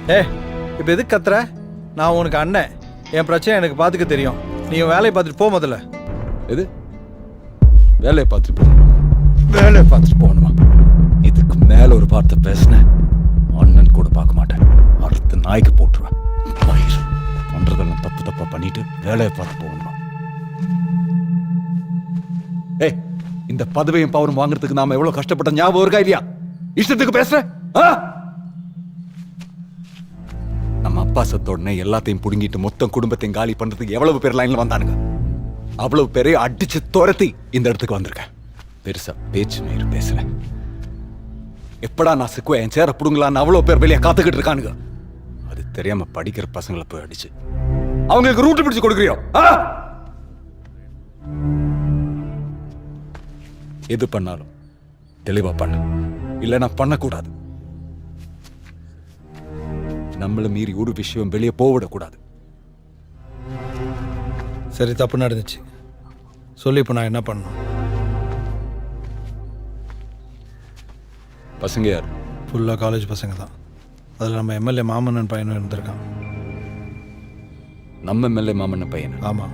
இப்போ எதுக்கு கத்துற? நான் உனக்கு அண்ணன், என் பிரச்சனை எனக்கு பார்த்துக்க தெரியும். நீ உன் வேலையை பார்த்துட்டு போ முதல்ல. எது வேலையை பார்த்துட்டு போகணுமா? வேலையை பார்த்துட்டு போகணுமா? இதுக்கு மேல ஒரு வார்த்தை பேசினேன் அண்ணன் கூட பார்க்க மாட்டேன். அடுத்த நாய்க்கு போட்டுருவேன். பண்றதெல்லாம் தப்பு தப்பா பண்ணிட்டு வேலையை பார்த்து போகணுமா? ஏய், இந்த பதவியும் பவரும் வாங்குறதுக்கு நாம எவ்வளவு கஷ்டப்பட்ட ஞாபகம் இருக்கா இல்லையா? இஷ்டத்துக்கு பேசுறேன். நம்ம அப்பா சத்த உடனே எல்லாத்தையும் புடுங்கிட்டு மொத்தம் குடும்பத்தையும் காலி பண்றதுக்கு எவ்வளவு பேர் லைன்ல வந்தானுங்க. அவ்வளவு பேரை அடிச்சு துரத்தி இந்த இடத்துக்கு வந்திருக்கேன். பெருசா பேச்சு மயிறு பேசல. எப்படா நான் சிக்குவேன், என் சேர புடுங்கலான்னு அவ்வளவு பேர் வெளியே காத்துக்கிட்டு இருக்கானுங்க. அது தெரியாம படிக்கிற பசங்களை போய் அடிச்சு அவங்களுக்கு ரூட்டு பிடிச்சு கொடுக்குறியோ? எது பண்ணாலும் தெளிவா பண்ணு, இல்லைன்னா பண்ணக்கூடாது. நம்மள மீறி ஒரு விஷயம் வெளியே போவிடக்கூடாது. சரி, தப்பு நடந்துச்சு சொல்லி இப்போ நான் என்ன பண்ணணும்? பசங்க யார்? ஃபுல்லாக காலேஜ் பசங்க தான். அதில் நம்ம எம்எல்ஏ மாமன்னன் பையனும் இருந்திருக்கான். நம்ம எம்எல்ஏ மாமன்ன பையன்? ஆமாம்.